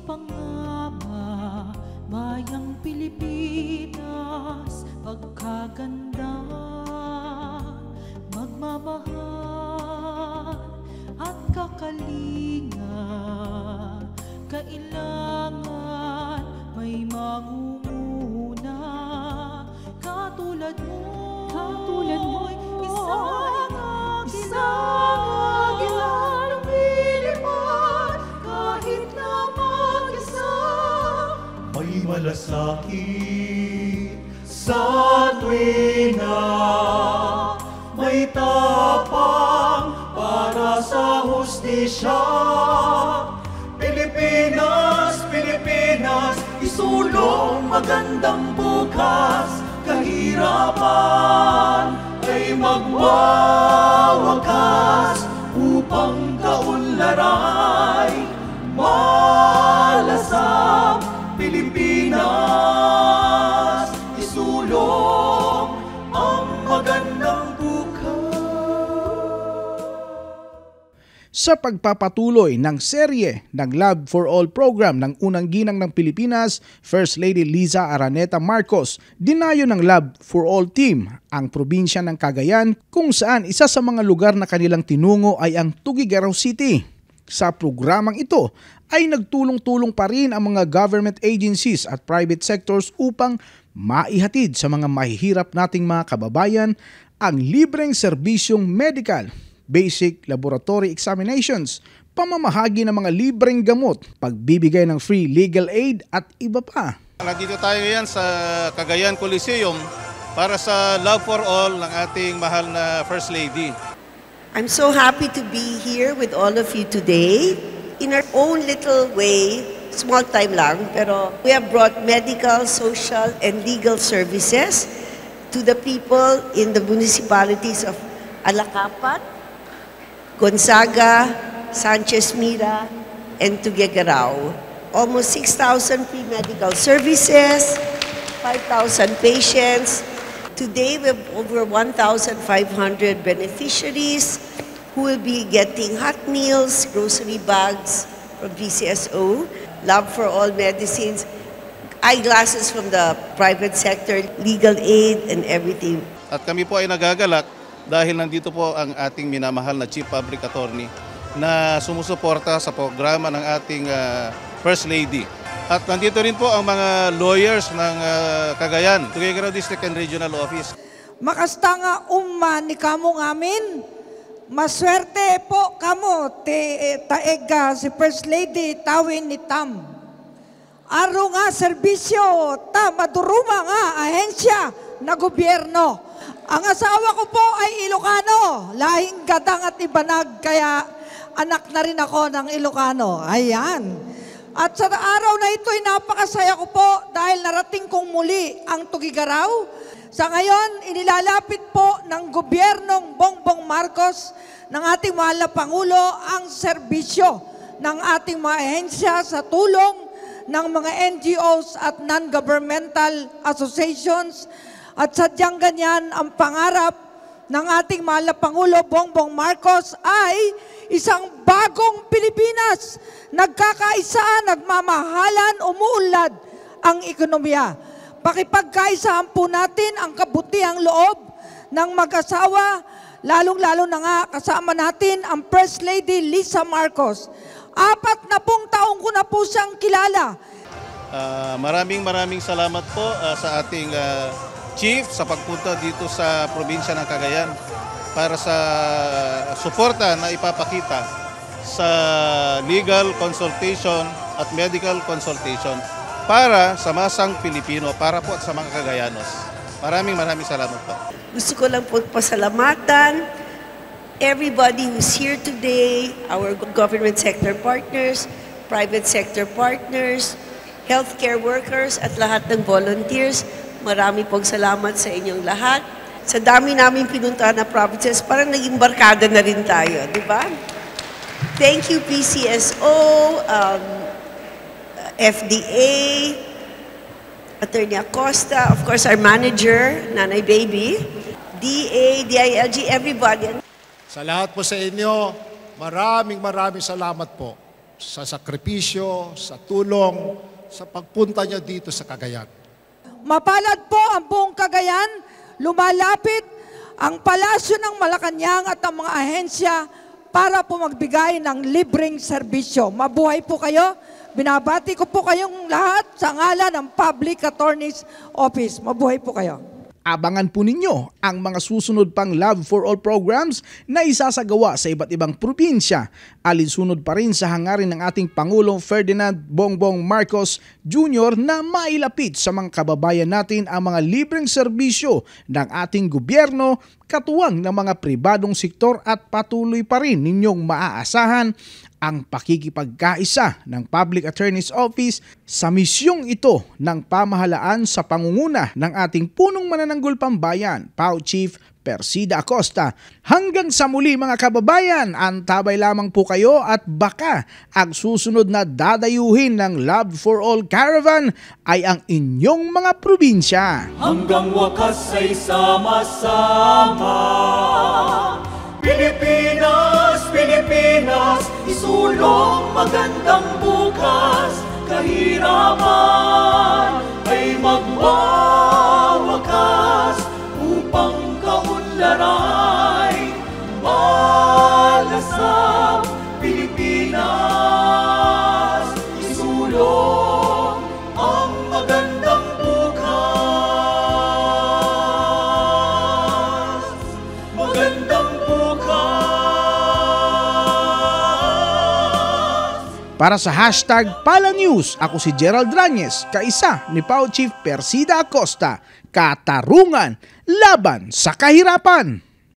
pangamba, bayang Pilipinas, pagkaganda, magmamahal at kakalinga. Kailangan may mangunguna katulad mo, isang agilan lumilipad kahit na mag-isa. May malasakit sa tuwina, may tapang para sa hustisya. Pilipinas, Pilipinas, isulong magandang bukas. Kahirapan ay magwawakas upang kaunlaray malasap. Pilipinas, isulong ang magandang Sa pagpapatuloy ng serye ng Love for All program ng unang ginang ng Pilipinas, First Lady Liza Araneta Marcos, dinayo ng Love for All team ang probinsya ng Cagayan kung saan isa sa mga lugar na kanilang tinungo ay ang Tuguegarao City. Sa programang ito ay nagtulong-tulong pa rin ang mga government agencies at private sectors upang maihatid sa mga mahihirap nating mga kababayan ang libreng serbisyong medical, basic laboratory examinations, pamamahagi ng mga libreng gamot, pagbibigay ng free legal aid at iba pa. Nandito tayo ngayon sa Cagayan Coliseum para sa Love for All ng ating mahal na First Lady. I'm so happy to be here with all of you today. In our own little way, small time lang, pero we have brought medical, social, and legal services to the people in the municipalities of Alacapat, Gonzaga, Sanchez Mira, and Tuguegarao. Almost 6,000 free medical services, 5,000 patients. Today we have over 1,500 beneficiaries who will be getting hot meals, grocery bags from PCSO, Love for All medicines, eyeglasses from the private sector, legal aid, and everything. At kami po ay nagagalak dahil nandito po ang ating minamahal na Chief Public Attorney na sumusuporta sa programa ng ating First Lady. At nandito rin po ang mga lawyers ng Cagayan, Tuguegarao District and Regional Office. Makasta nga ni kamo ngamin, maswerte po kamo taega si First Lady tawin ni Tam. Aro nga serbisyo ta maduruma nga ahensya na gobyerno. Ang asawa ko po ay Ilocano, lahing Gadang at Ibanag, kaya anak na rin ako ng Ilocano. Ayan. At sa araw na ito ay napakasaya ko po dahil narating kong muli ang Tuguegarao. Sa ngayon, inilalapit po ng gobyernong Bongbong Marcos ng ating mahal na Pangulo ang serbisyo ng ating mga ahensya sa tulong ng mga NGOs at non-governmental associations. At sadyang ganyan ang pangarap ng ating mahal na Pangulo Bongbong Marcos ay isang bagong Pilipinas. Nagkakaisa, nagmamahalan, umuunlad ang ekonomiya. Pakipagkaisahan po natin ang kabutihang loob ng mag-asawa, lalong-lalo na nga kasama natin ang First Lady Liza Marcos. 40 taong ko na po siyang kilala. Maraming salamat po sa ating Chief sa pagpunta dito sa probinsya ng Cagayan para sa suporta na ipapakita sa legal consultation at medical consultation para sa masang Pilipino, para po sa mga Cagayanos. Maraming salamat po. Gusto ko lang po pasalamatan everybody who's here today, our government sector partners, private sector partners, healthcare workers at lahat ng volunteers. Marami pong salamat sa inyong lahat. Sa dami namin pinuntahan na provinces, parang naging barkada na rin tayo, di ba? Thank you PCSO, FDA, Attorney Acosta, of course our manager, Nanay Baby, DA, DILG, everybody. Sa lahat po sa inyo, maraming salamat po. sa sakripisyo, sa tulong, sa pagpunta niyo dito sa Cagayan. Mapalad po ang buong Cagayan, lumalapit ang palasyo ng Malacanang at ang mga ahensya para po magbigay ng libreng serbisyo. Mabuhay po kayo. Binabati ko po kayong lahat sa ngalan ng Public Attorney's Office. Mabuhay po kayo. Abangan po ninyo ang mga susunod pang Love for All programs na isasagawa sa iba't ibang probinsya. Alinsunod pa rin sa hangarin ng ating Pangulong Ferdinand Bongbong Marcos Jr. na mailapit sa mga kababayan natin ang mga libreng serbisyo ng ating gobyerno, katuwang ng mga pribadong sektor, at patuloy pa rin ninyong maaasahan ang pakikipagkaisa ng Public Attorney's Office sa misyong ito ng pamahalaan sa pangunguna ng ating punong manananggol pambayan, PAO Chief Persida Acosta. Hanggang sa muli mga kababayan, antabay lamang po kayo at baka ang susunod na dadayuhin ng Love for All Caravan ay ang inyong mga probinsya. Hanggang wakas ay sama-sama. Pilipinas, Pilipinas, isulong magandang bukas. Kahirapan ay magwawakas upang kaunlaray malasap. Pilipinas, isulong ang magandang bukas. Magandang bukas. Para sa hashtag #PalaNews, ako si Gerald Ranyes, kaisa ni PAO Chief Persida Acosta. Katarungan laban sa kahirapan.